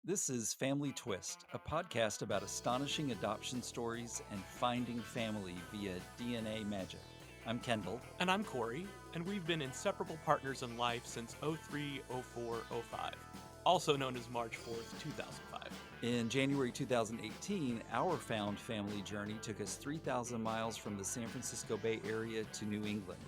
This is Family Twist, a podcast about astonishing adoption stories and finding family via DNA magic. I'm Kendall. And I'm Corey, and we've been inseparable partners in life since 03, 04, 05, also known as March 4th, 2005. In January 2018, our found family journey took us 3,000 miles from the San Francisco Bay Area to New England,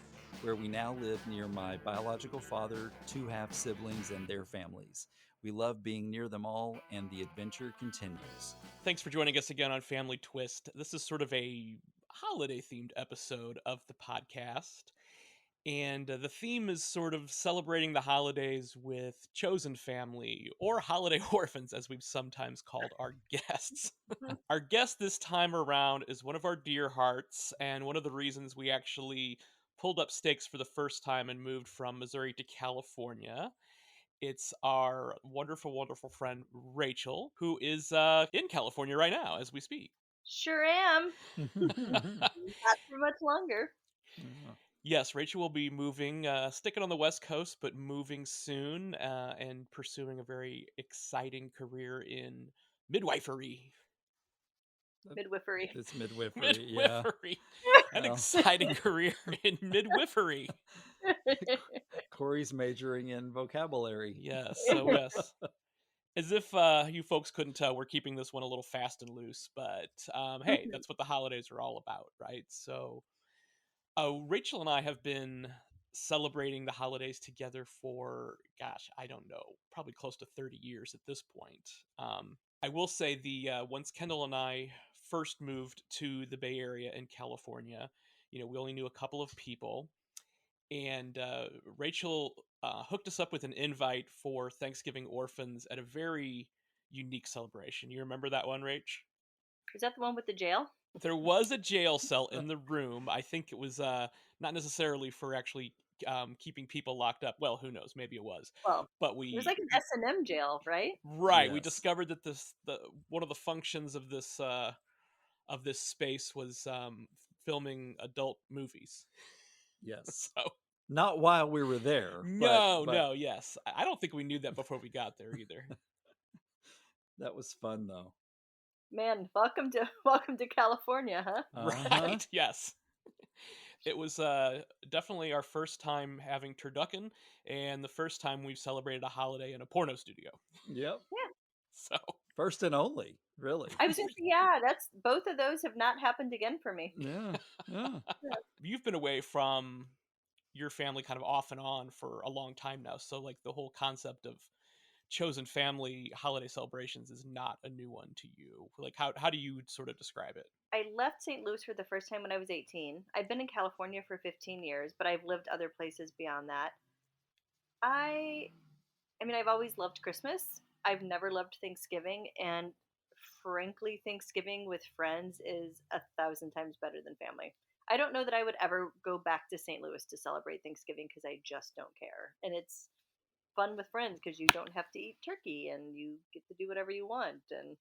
where we now live near my biological father, two half-siblings, and their families. We love being near them all, and the adventure continues. Thanks for joining us again on Family Twist. This is sort of a holiday-themed episode of the podcast. And the theme is sort of celebrating the holidays with chosen family, or holiday orphans, as we've sometimes called our guests. Our guest this time around is one of our dear hearts, and one of the reasons we actually pulled up stakes for the first time and moved from Missouri to California. It's our wonderful, wonderful friend, Rachel, who is in California right now as we speak. Sure am. Not for much longer. Yes, Rachel will be moving, sticking on the West Coast, but moving soon and pursuing a very exciting career in midwifery. Midwifery. It's midwifery, yeah. Midwifery. An exciting career in midwifery. Corey's majoring in vocabulary. Yes, so yes. As if you folks couldn't tell, we're keeping this one a little fast and loose, but hey, that's what the holidays are all about, right? So Rachel and I have been celebrating the holidays together for, gosh, I don't know, probably close to 30 years at this point. I will say once Kendall and I first moved to the Bay Area in California, we only knew a couple of people, and Rachel hooked us up with an invite for Thanksgiving Orphans at a very unique celebration. You remember that one, Rach? Is that the one with the jail? There was a jail cell in the room. I think it was not necessarily for actually keeping people locked up. Well, who knows? Maybe it was. Well, But it was like an S&M jail, right? right. We Yes. discovered that one of the functions of this space was filming adult movies. Yes. So Not while we were there. no, yes. I don't think we knew that before we got there either. That was fun, though. Man, welcome to California, huh? Right, yes. It was definitely our first time having turducken, and the first time we've celebrated a holiday in a porno studio. Yep. Yeah. So First and only, really. I was going to say, yeah, that's both of those have not happened again for me. Yeah. you've been away from your family kind of off and on for a long time now. So like the whole concept of chosen family holiday celebrations is not a new one to you. Like how do you sort of describe it? I left St. Louis for the first time when I was 18. I've been in California for 15 years, but I've lived other places beyond that. I mean, I've always loved Christmas. I've never loved Thanksgiving, and frankly, Thanksgiving with friends is 1,000 times better than family. I don't know that I would ever go back to St. Louis to celebrate Thanksgiving because I just don't care. And it's fun with friends because you don't have to eat turkey and you get to do whatever you want. And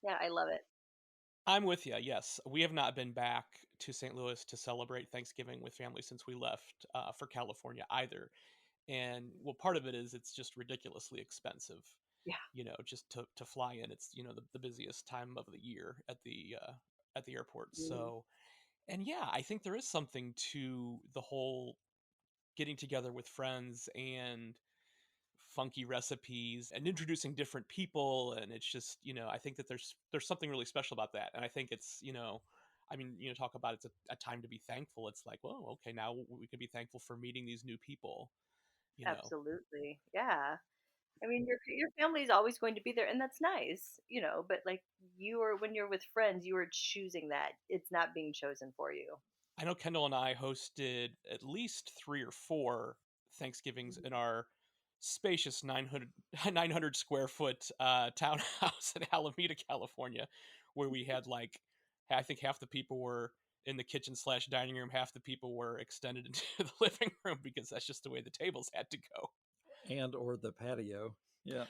yeah, I love it. I'm with you. Yes, we have not been back to St. Louis to celebrate Thanksgiving with family since we left for California either. And well, part of it is it's just ridiculously expensive. Yeah. Just to fly in. It's the busiest time of the year at the airport. So, and yeah, I think there is something to the whole getting together with friends and funky recipes and introducing different people, and it's just I think that there's something really special about that, and I think it's I mean, talk about it's a time to be thankful. It's like, well, okay, now we can be thankful for meeting these new people. Absolutely. Yeah. I mean, your family's always going to be there, and that's nice, but like when you're with friends, you are choosing that. It's not being chosen for you. I know Kendall and I hosted at least 3 or 4 Thanksgivings in our spacious 900 square foot townhouse in Alameda, California, where we had like, I think half the people were in the kitchen/dining room, half the people were extended into the living room because that's just the way the tables had to go. And or the patio. Yeah.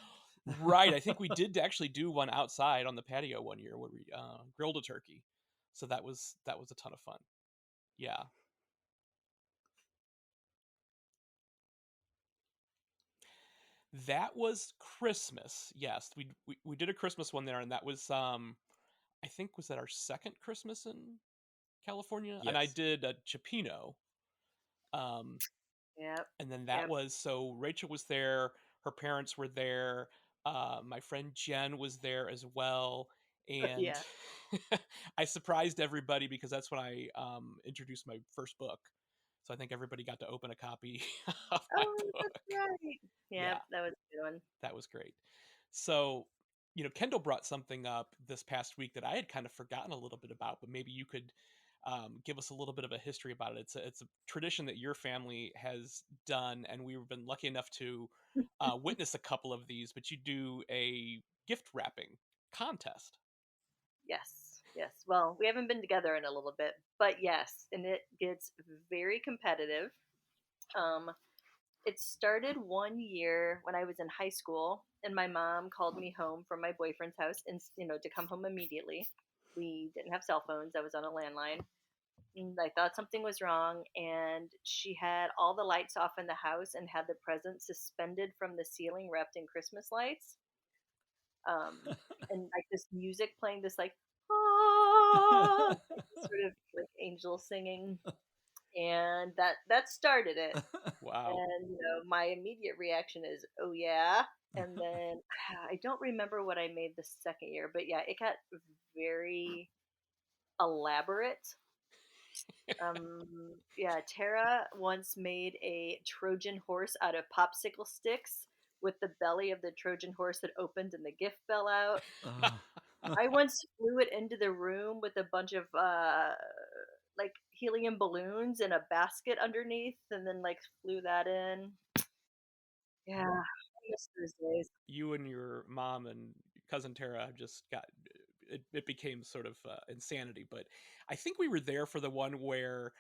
Right. I think we did actually do one outside on the patio one year where we grilled a turkey. So that was a ton of fun. Yeah. That was Christmas. Yes, we did a Christmas one there, and that was I think was that our second Christmas in California, and I Yes. did a Chipino. Um, Yep. and then that Yep. was so Rachel was there, her parents were there, my friend Jen was there as well, and Yeah. I surprised everybody because that's when I introduced my first book. So I think everybody got to open a copy of my Oh, that's book. right. Yep, Yeah, that was a good one. that was great. So, Kendall brought something up this past week that I had kind of forgotten a little bit about, but maybe you could give us a little bit of a history about it. It's a tradition that your family has done, and we've been lucky enough to witness a couple of these. But you do a gift wrapping contest. Yes. Yes. Well, we haven't been together in a little bit, but yes, and it gets very competitive. Um, it started one year when I was in high school, and my mom called me home from my boyfriend's house, and to come home immediately. We didn't have cell phones. I was on a landline. And I thought something was wrong, and she had all the lights off in the house and had the presents suspended from the ceiling, wrapped in Christmas lights. And like this music playing, this like ah, sort of like angel singing, and that started it. Wow. And my immediate reaction is, "Oh yeah." And then I don't remember what I made the second year, but yeah, it got very elaborate. Yeah, Tara once made a Trojan horse out of popsicle sticks with the belly of the Trojan horse that opened and the gift fell out. I once flew it into the room with a bunch of like helium balloons and a basket underneath, and then like flew that in. Yeah, I miss those days. You and your mom and cousin Tara just got it became sort of insanity. But I think we were there for the one where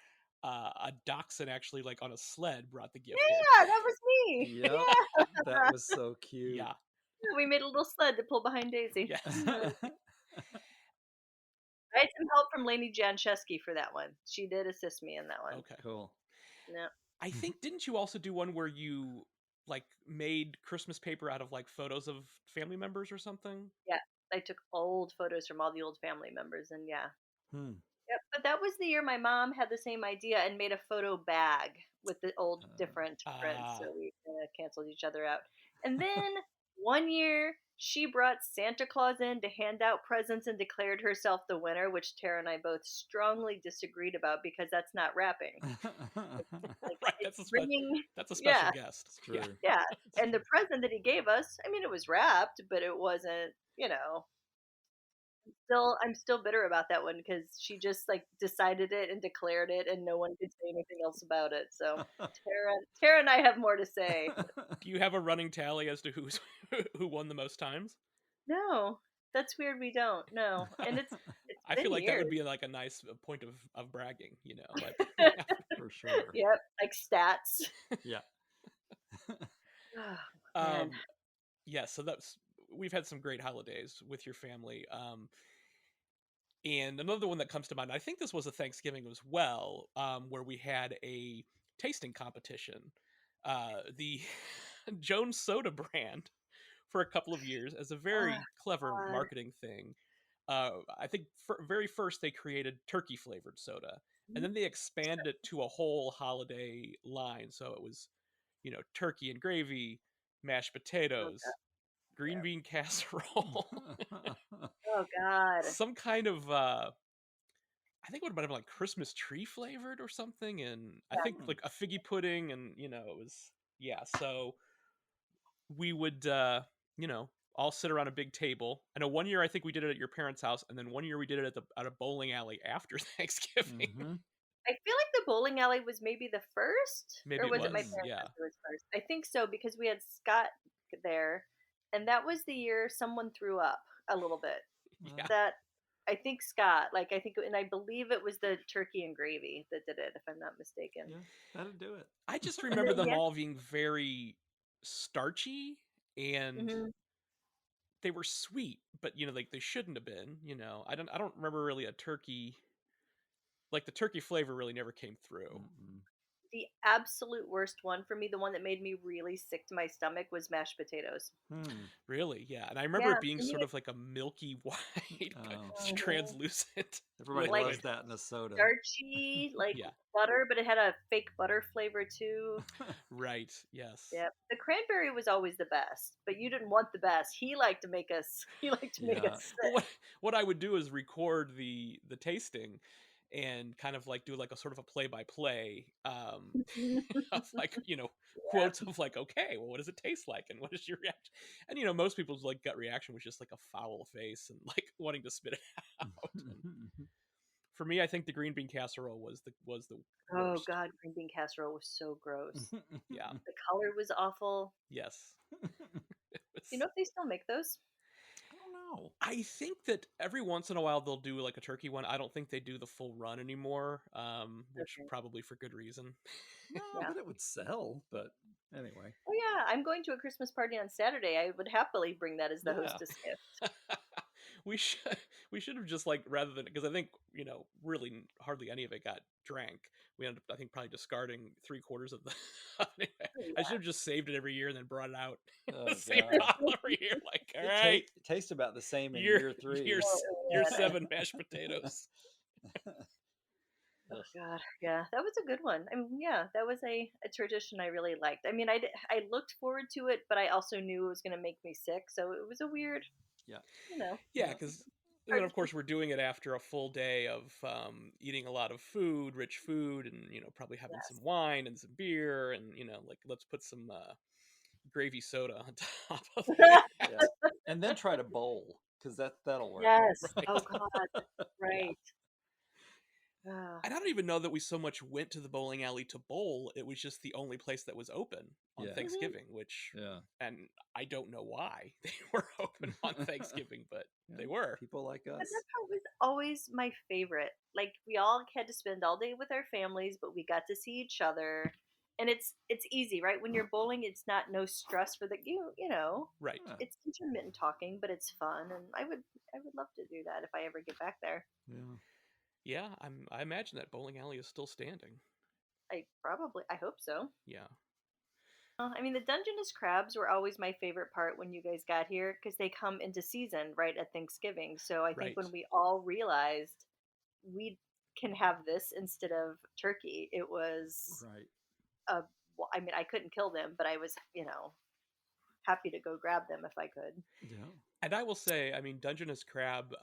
a dachshund actually, like on a sled, brought the gift in. Yeah, that was me. Yep. Yeah, That was so cute. Yeah. we made a little sled to pull behind Daisy. Yes. I had some help from Lainey Jancheski for that one. She did assist me in that one. Okay. Cool. Yeah. I think didn't you also do one where you like made Christmas paper out of like photos of family members or something? Yeah. I took old photos from all the old family members, and yeah. Hmm. Yep. But that was the year my mom had the same idea and made a photo bag with the old different prints. So Ah. we kind of canceled each other out. And then one year she brought Santa Claus in to hand out presents and declared herself the winner, which Tara and I both strongly disagreed about because that's not wrapping. Like Right, it's bringing, that's a special yeah, guest. It's true. Yeah. yeah. And the present that he gave us, I mean, it was wrapped, but it wasn't, I'm still bitter about that one because she just like decided it and declared it, and no one could say anything else about it. So Tara and I have more to say. Do you have a running tally as to who won the most times? No, that's weird. We don't. No, and it's I been feel like that years. would be like a nice point of bragging, like For sure. Yep, like stats. Yeah. Oh, man. yeah, so we've had some great holidays with your family. And another one that comes to mind, I think this was a Thanksgiving as well, where we had a tasting competition. The Jones Soda brand for a couple of years as a Oh, very clever God. marketing thing. I think very first they created turkey flavored soda, and then they expanded it to a whole holiday line. So it was, turkey and gravy, mashed Oh, potatoes, God. green Yeah. bean casserole, Oh, God. some kind of I think it would have been like Christmas tree flavored or something, and I think like a figgy pudding, and it was So we would all sit around a big table. I know one year I think we did it at your parents' house, and then one year we did it at a bowling alley after Thanksgiving. Mhm. I feel like the bowling alley was maybe the first, Maybe or it was it my was, parents' yeah. house that was first? I think so because we had Scott there, and that was the year someone threw up a little bit. Yeah. That I think Scott, like I think, and I believe it was the turkey and gravy that did it, if I'm not mistaken. Yeah, that'd do it. I just And remember then, them yeah, all being very starchy, and hmm they were sweet, but like they shouldn't have been. I don't remember really a turkey, like the turkey flavor really never came through. Mm-mm. The absolute worst one for me, the one that made me really sick to my stomach, was mashed potatoes. Really? Yeah. And I remember Yeah, it being and you sort would, of like a milky white, but Oh, Mhm. translucent everybody Like loves liquid. that in a soda. starchy, like Yeah. butter, but it had a fake butter flavor too. Right. Yes. Yeah, the cranberry was always the best, but you didn't want the best. He liked to make us. He liked to make Yeah. us Well, what I would do is record the tasting and kind of like do like a sort of a play by play sick. of like Yeah. quotes of like, okay, well, what does it taste like and what is your reaction? And most people's like gut reaction was just like a foul face and like wanting to spit it out. And for me, I think the green bean casserole was the Oh worst. God, green bean casserole was so gross. Yeah. The color was awful. Yes. It Do you was. know if they still make those? I don't know. I think that every once in a while they'll do like a turkey one. I don't think they do the full run anymore, which Okay. probably for good reason. No, Yeah. but it would sell. But anyway. Oh yeah, I'm going to a Christmas party on Saturday. I would happily bring that as the Yeah. hostess gift. we should we should have just like rather than because I think really hardly any of it got drank. We ended up I think probably discarding 3/4 of the. Anyway, Oh, I should yeah. have just saved it every year and then brought it out Oh the same God. bottle every year. Like, all It right, tastes about the same in year year year 3. Oh year man. 7 mashed potatoes. Oh Ugh. God. Yeah, that was a good one. I mean, yeah, that was a tradition I really liked. I mean, I looked forward to it, but I also knew it was going to make me sick, so it was a weird, Yeah. you know, Yeah, Yeah. because then hard of course we're doing it after a full day of eating a lot of food, rich food, and probably having some yes. wine and some beer, and like let's put some gravy soda on top of Yeah. it. And then try to bowl because that'll work. Yes. Oh Right? God. Yeah. Right. Ah, And I don't even know that we so much went to the bowling alley to bowl. It was just the only place that was open on Yeah. mhm. Thanksgiving, which, Yeah. and I don't know why they were open on Thanksgiving, but Yeah. they were. People like And us. that part was always my favorite. Like we all had to spend all day with our families, but we got to see each other. And it's easy, right? When you're bowling, it's not no stress for the you know. Right. Yeah. It's intermittent talking, but it's fun and I would love to do that if I ever get back there. Yeah. Yeah, I imagine that bowling alley is still standing. I hope so. Yeah. I mean, the Dungeness crabs were always my favorite part when you guys got here because they come into season right at Thanksgiving. So I think Right. when we all realized we can have this instead of turkey, it was Right. a. Well, I mean, I couldn't kill them, but I was, happy to go grab them if I could. Yeah. And I will say, I mean, Dungeness crab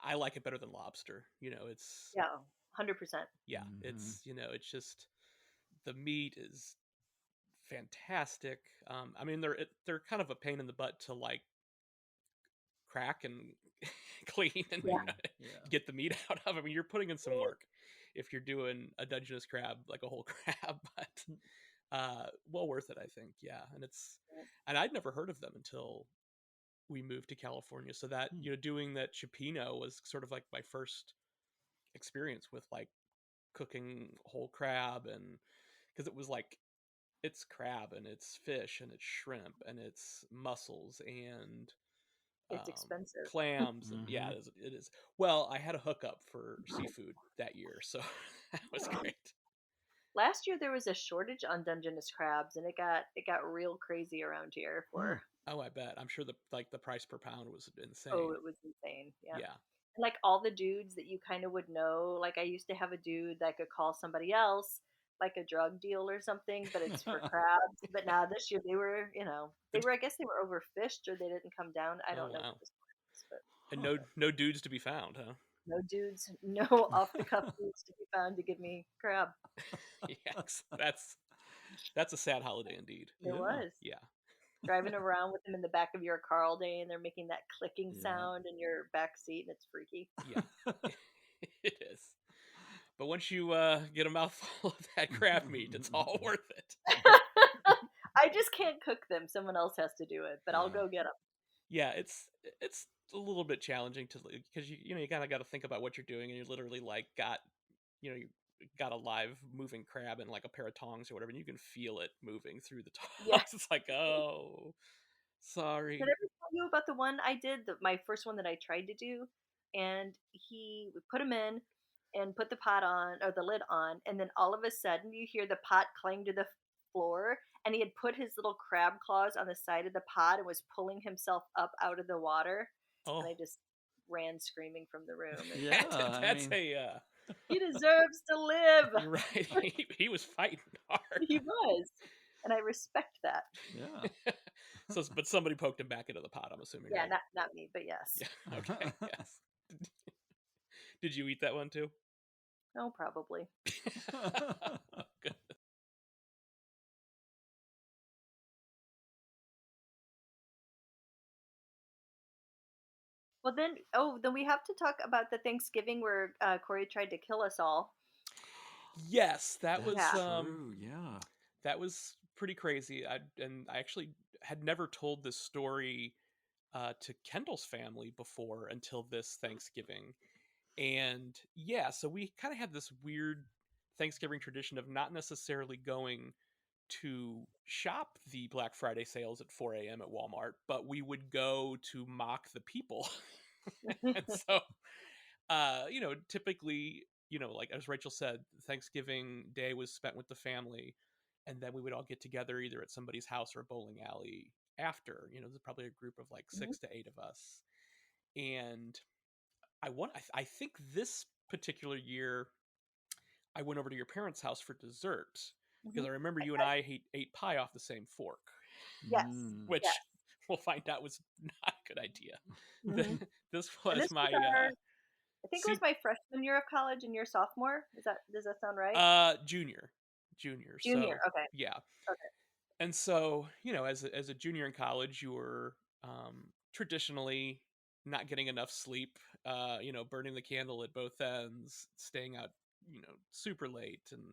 I like it better than lobster. It's Yeah, 100%. yeah, Mhm. it's just the meat is fantastic. I mean, they're kind of a pain in the butt to like crack and clean and Yeah. Yeah. get the meat out of. I mean, you're putting in some work if you're doing a Dungeness crab, like a whole crab, but well worth it, I think. Yeah, and I'd never heard of them until we moved to California. So that doing that cioppino was sort of like my first experience with like cooking whole crab, and because it was like it's crab and it's fish and it's shrimp and it's mussels and It's expensive. clams and yeah, Mhm. it is. Well, I had a hookup for seafood that year, so that was Yeah. great. Last year there was a shortage on Dungeness crabs, and it got real crazy around here for. Oh, I bet. I'm sure the price per pound was Oh, insane. it was insane. Yeah. Yeah. And like all the dudes that you kind of would know, like I used to have a dude that could call somebody else like a drug deal or something, but it's for crabs. But now this year I guess they were overfished or they didn't come down. I Oh don't know wow. what the story is, but And no dudes to be found, huh? no dudes, no off the cuff dudes to be found to give me crab. Yes. That's a sad holiday indeed. It Yeah. was. Yeah. Driving around with them in the back of your car all day and they're making that clicking Yeah. sound in your back seat and it's freaky. Yeah. It is. But once you get a mouthful of that crab meat, it's all worth it. I just can't cook them. Someone else has to do it, but I'll Yeah. go get them. Yeah, it's a little bit challenging to because you kind of got to think about what you're doing, and you literally like you got a live moving crab and like a pair of tongs or whatever, and you can feel it moving through the tongs. Yeah. It's like, oh, sorry. Did I ever tell you about the one I did, my first one that I tried to do? And we put them in, and put the pot on or the lid on, and then all of a sudden you hear the pot clang to the floor, and he had put his little crab claws on the side of the pot and was pulling himself up out of the water, and Oh, I just ran screaming from the room. And Yeah, that's a he deserves to live. you're right. He was fighting hard. He was, and I respect that. yeah. So, but somebody poked him back into the pot, I'm assuming, Yeah, right? not me, but yes. Yeah. Okay. Yes. Did you eat that one too? Oh, probably. Good. Well, then we have to talk about the Thanksgiving where Corey tried to kill us all. Yes, that That's was Yeah. true. Yeah. that was pretty crazy. I actually had never told this story to Kendall's family before until this Thanksgiving. And yeah, so we kind of had this weird Thanksgiving tradition of not necessarily going to shop the Black Friday sales at 4 a.m. at Walmart, but we would go to mock the people. And so, typically, like as Rachel said, Thanksgiving Day was spent with the family, and then we would all get together either at somebody's house or a bowling alley after. There's probably a group of like Mhm, 6 to 8 of us. And I think this particular year I went over to your parents' house for dessert because mhm. I remember you and I ate pie off the same fork, Yes, Mm. yes. which we'll find out was not a good idea. Hmm. This And was this was my I think it was see my freshman year of college and your sophomore. Does that sound right? junior, junior. Junior. So Okay. yeah, Okay. and so as a junior in college, you were traditionally not getting enough sleep. Burning the candle at both ends, staying out, super late, and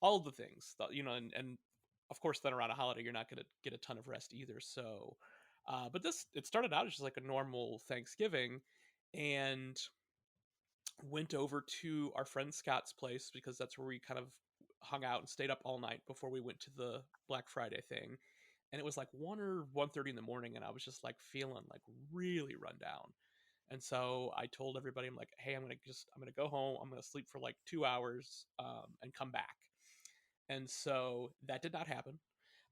all of the things that, and of course then around a holiday you're not going to get a ton of rest either. So but it started out as just like a normal Thanksgiving, and went over to our friend Scott's place because that's where we kind of hung out and stayed up all night before we went to the Black Friday thing. And it was like 1 or 1:30 in the morning, and I was just like feeling like really run down. And so I told everybody, I'm like, hey, I'm gonna go home, I'm gonna sleep for like 2 hours, and come back. And so that did not happen.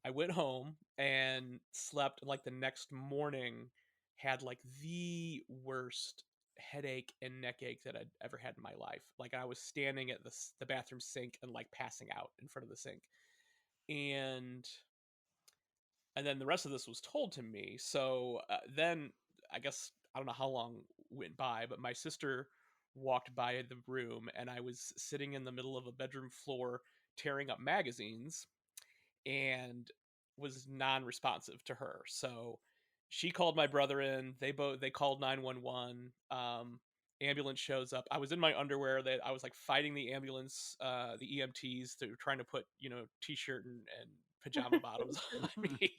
I went home and slept, and like the next morning had like the worst headache and neck ache that I'd ever had in my life. Like I was standing at the bathroom sink and like passing out in front of the sink. And then the rest of this was told to me. So then I guess I don't know how long went by, but my sister walked by the room, and I was sitting in the middle of a bedroom floor tearing up magazines, and was non-responsive to her. So she called my brother in. They called 911. Ambulance shows up. I was in my underwear. That I was like fighting the ambulance, the EMTs. They were trying to put t-shirt and pajama bottoms on me.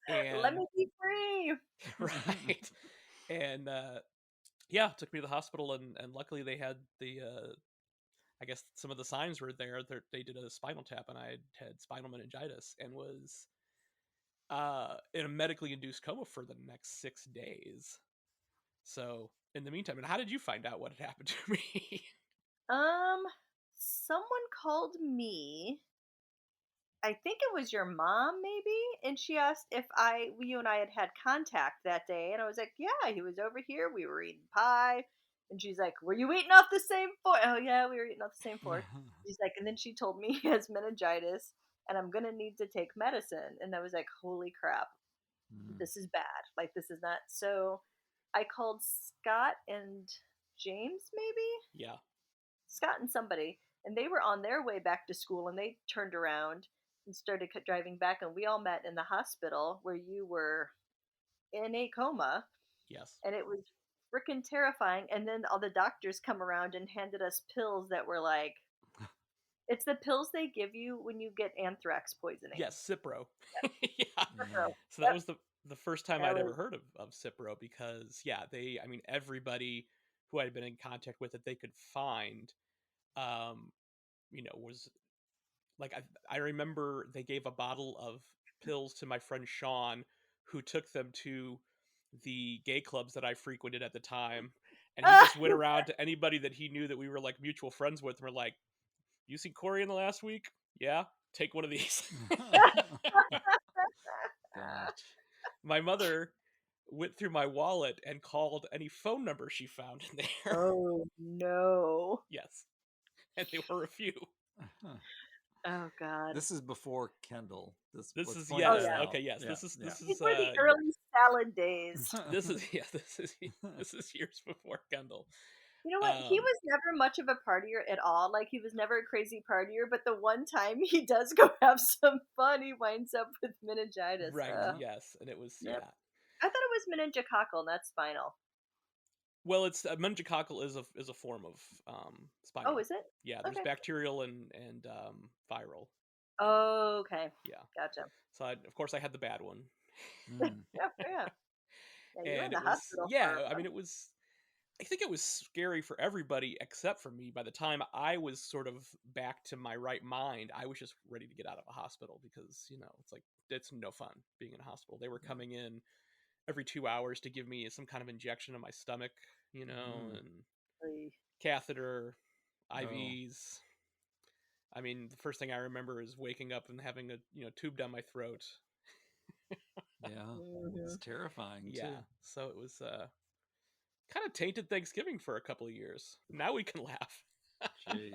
Let And me be free. right. And yeah, took me to the hospital, and luckily they had the I guess some of the signs were there. They did a spinal tap, and I had spinal meningitis and was in a medically induced coma for the next 6 days. So in the meantime, and how did you find out what had happened to me? Um, Someone called me. I think it was your mom, maybe, and she asked if you and I had contact that day, and I was like, yeah, he was over here. We were eating pie, and she's like, were you eating off the same fork? Oh yeah, we were eating off the same fork. She's like, and then she told me he has meningitis, and I'm gonna need to take medicine, and I was like, holy crap, Mm. this is bad. Like this is not. So I called Scott and James, maybe Yeah. Scott and somebody, and they were on their way back to school, and they turned around and started driving back, and we all met in the hospital where you were in a coma, Yes. and it was freaking terrifying. And then all the doctors come around and handed us pills that were like, it's the pills they give you when you get anthrax poisoning. Yes, Cipro. Yes. Yeah. Yeah. So that Yep. was the first time That I'd was ever heard of Cipro, because yeah, everybody who I'd been in contact with that they could find, um, was like I remember they gave a bottle of pills to my friend Sean, who took them to the gay clubs that I frequented at the time, And he just went around to anybody that he knew that we were like mutual friends with, and we're like, "You seen Corey in the last week? Yeah, take one of these." Gosh. My mother went through my wallet and called any phone number she found in there. Oh no. Yes, and there were a few. Oh God. This is before Kendall. This Let's is point yes, that out. okay, yes. Yeah, This is yeah. These were the early salad days. this is yeah, this is years before Kendall. You know what? He was never much of a partier at all. Like, he was never a crazy partier, but the one time he does go have some fun, he winds up with meningitis. Right, yes, and it was Yep. yeah. I thought it was meningococcal, not spinal. Well, it's meningococcal is a form of spinal. Oh, is it? Yeah, there's Okay. bacterial and viral. Oh, okay. Yeah. Gotcha. So of course I had the bad one. Yeah, yeah. Yeah, you were in And the it was hospital I mean I think it was scary for everybody except for me. By the time I was sort of back to my right mind, I was just ready to get out of a hospital because, it's like it's no fun being in a hospital. They were coming in every 2 hours to give me some kind of injection in my stomach, and Oy. catheter, Oh. IVs. I mean, the first thing I remember is waking up and having a tube down my throat. Yeah, it's terrifying Yeah, too. so it was kind of tainted Thanksgiving for a couple of years. Now we can laugh. Jeez,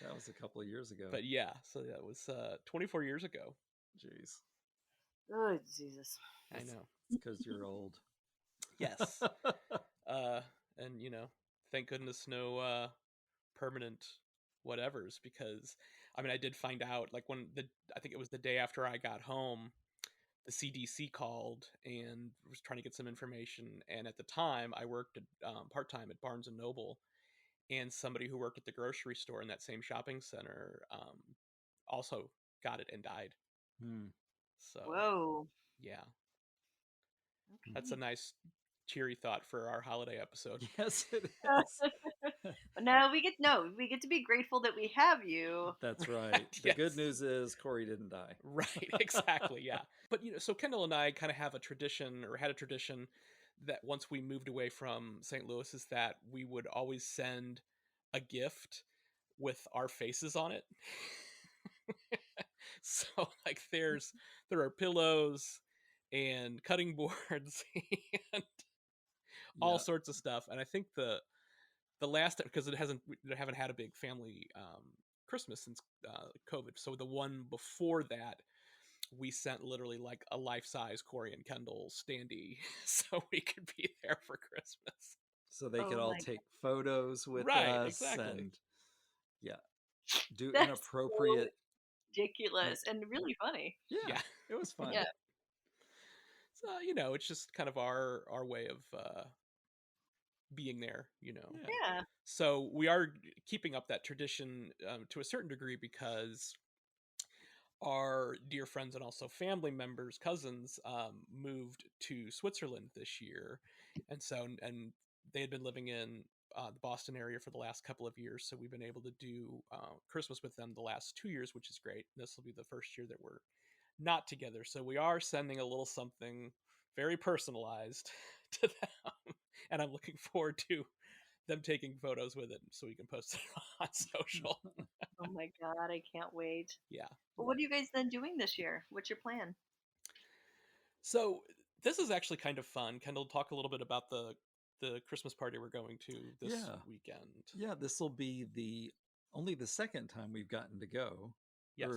that was a couple of years ago. But yeah, so that was 24 years ago. Jeez, Oh, Jesus. I know. it's because you're old. Yes. And thank goodness no permanent whatevers, because I mean I did find out like I think it was the day after I got home, the CDC called and was trying to get some information, and at the time I worked at part-time at Barnes and Noble, and somebody who worked at the grocery store in that same shopping center also got it and died. So Whoa. yeah, Okay. that's a nice cheery thought for our holiday episode. Yes, it is. No, we get to be grateful that we have you. That's right. The good news is Corey didn't die. Right, exactly, yeah. But so Kendall and I kind of have a tradition, or had a tradition, that once we moved away from St. Louis, is that we would always send a gift with our faces on it. So like there are pillows and cutting boards and all sorts of stuff. And I think the last, because we haven't had a big family Christmas since COVID. So the one before that, we sent literally like a life-size Corey and Kendall standee so we could be there for Christmas. So they could all take photos with right, us. Exactly. And do That's inappropriate. so ridiculous and really funny. Yeah. It was fun. Yeah. So, it's just kind of our way of being there, Yeah. So we are keeping up that tradition to a certain degree, because our dear friends and also family members, cousins, moved to Switzerland this year, and they had been living in the Boston area for the last couple of years, so we've been able to do Christmas with them the last 2 years, which is great. This will be the first year that we're not together, so we are sending a little something very personalized to them, and I'm looking forward to them taking photos with it so we can post it on social. Oh my God, I can't wait. Yeah. Well, what are you guys then doing this year? What's your plan? So this is actually kind of fun. Kendall, talk a little bit about the Christmas party we're going to this weekend. Yeah, this will be only the second time we've gotten to go. Yes.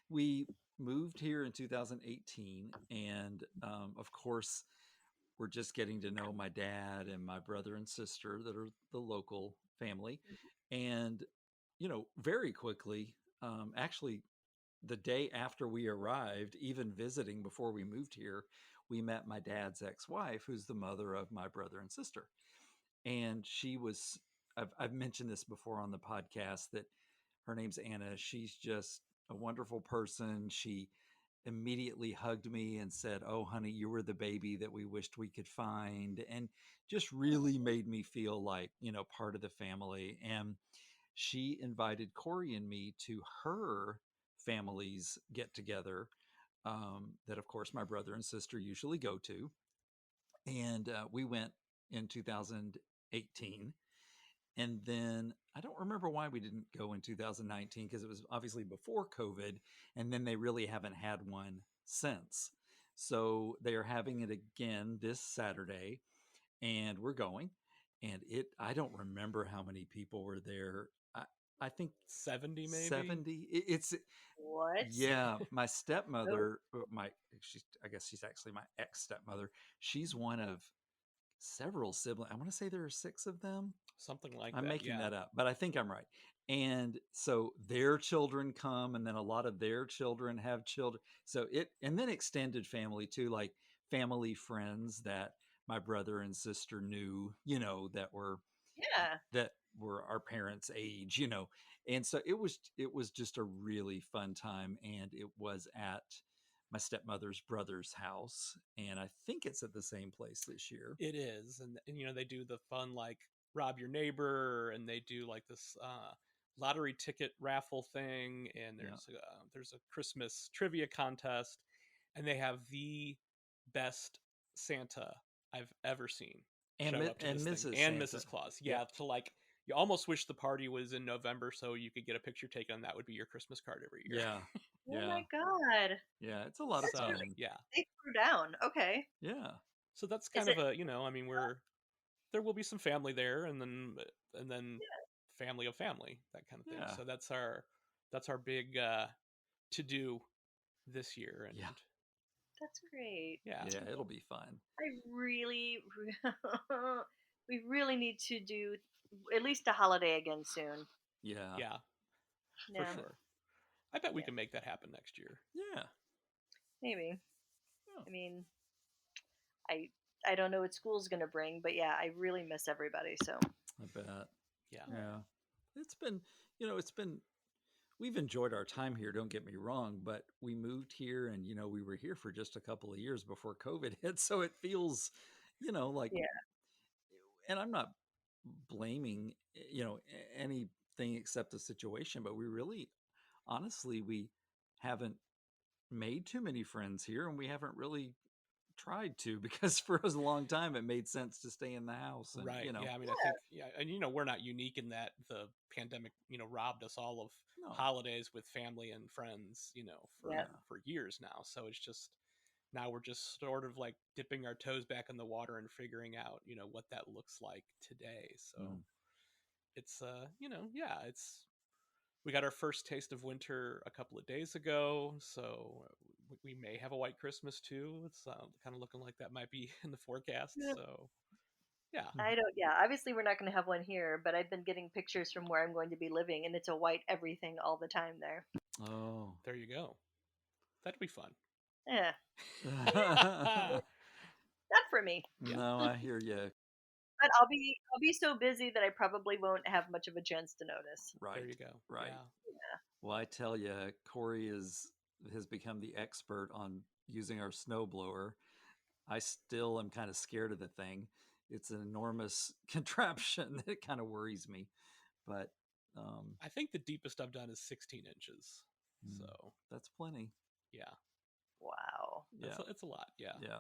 We moved here in 2018, and of course, we're just getting to know my dad and my brother and sister that are the local family. And, very quickly, actually, the day after we arrived, even visiting before we moved here, we met my dad's ex-wife, who's the mother of my brother and sister. And I've mentioned this before on the podcast, that her name's Anna. She's just a wonderful person. She immediately hugged me and said, "Oh, honey, you were the baby that we wished we could find," and just really made me feel like, part of the family. And she invited Corey and me to her family's get together, that of course my brother and sister usually go to. And we went in 2018. And then I don't remember why we didn't go in 2019, because it was obviously before COVID. And then they really haven't had one since. So they are having it again this Saturday, and we're going. And I don't remember how many people were there. I think 70 maybe. 70. It's What? yeah. My Oh, stepmother, I guess she's actually my ex stepmother. She's one of several siblings. I want to say there are 6 of them. Something like I'm that. making Yeah. that up, but I think I'm right. And so their children come, and then a lot of their children have children. So and then extended family too, like family friends that my brother and sister knew, yeah. that were our parents' age. And so it was just a really fun time, and it was at my stepmother's brother's house, and I think it's at the same place this year. It is, and they do the fun like rob your neighbor, and they do like this lottery ticket raffle thing, and Yeah. there's a Christmas trivia contest, and they have the best Santa I've ever seen And show up to and this thing, Mrs. and Santa. Mrs. Claus. Yeah. Yeah, to like you almost wish the party was in November so you could get a picture taken, and that would be your Christmas card every year. Yeah. Oh Yeah. my God. Yeah. It's a lot of So fun. yeah, They threw down. Okay. Yeah. so that's Is kind it? of there will be some family there, and then family of family, that kind of thing. Yeah. So that's our big to do this year, and Yeah. That's great. yeah, Yeah. It'll be fun. I really, we really need to do at least a holiday again soon. Yeah. yeah, Yeah, for sure. I bet we Yeah. can make that happen next year. Yeah. maybe. Yeah. I mean, I don't know what school's gonna bring, but yeah, I really miss everybody. So I bet. Yeah, Yeah. We've enjoyed our time here, don't get me wrong, but we moved here, and, we were here for just a couple of years before COVID hit. So it feels, like, yeah, and I'm not blaming, anything except the situation, but we really, honestly, we haven't made too many friends here, and we haven't really tried to, because for a long time it made sense to stay in the house, and right. Yeah, I mean, I think and we're not unique in that the pandemic robbed us all of no. holidays with family and friends for Yeah. for years now. So it's just now we're just sort of like dipping our toes back in the water and figuring out what that looks like today. So Mm. it's it's we got our first taste of winter a couple of days ago, so we may have a white Christmas too. It's kind of looking like that might be in the forecast. Yeah. So yeah, I don't. Yeah, obviously we're not gonna have one here, but I've been getting pictures from where I'm going to be living, and it's a white everything all the time there. Oh. there you go. That'd be fun. Yeah, Ah, not for me. Yeah. No, I hear you. But I'll be so busy that I probably won't have much of a chance to notice. Right. there you go. Right. Yeah. Well, I tell you, Corey has become the expert on using our snowblower. I still am kind of scared of the thing. It's an enormous contraption that kind of worries me. But I think the deepest I've done is 16 inches. Mm. So that's plenty. yeah, Wow. Yeah. it's a lot. Yeah. Yeah.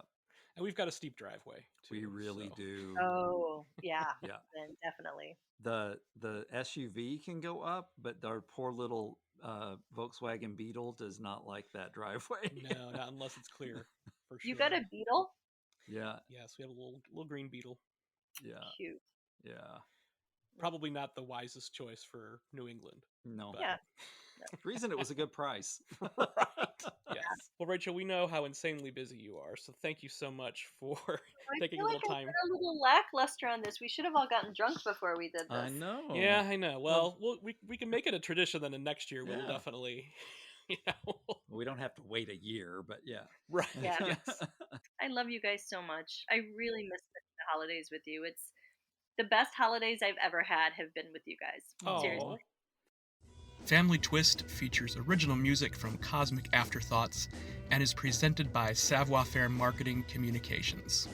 And we've got a steep driveway too. We really so. do. Oh, yeah. Yeah. Then definitely. The SUV can go up, but our poor little Volkswagen Beetle does not like that driveway. No, not unless it's clear. For sure. You got a beetle? Yeah. Yes, we have a little green beetle. Yeah. Cute. Yeah. Probably not the wisest choice for New England. No. But- Yeah. Reason it was a good price. Right. Yes. Well, Rachel, we know how insanely busy you are, so thank you so much for I taking feel a like little I time. got a little lackluster on this. We should have all gotten drunk before we did this. I know. Yeah, I know. Well, we can make it a tradition then, and next year we'll Yeah. definitely, We don't have to wait a year, but yeah. right. Yeah. Yes. I love you guys so much. I really miss the holidays with you. It's the best holidays I've ever had have been with you guys. Seriously. Oh. Family Twist features original music from Cosmic Afterthoughts and is presented by Savoir Faire Marketing Communications.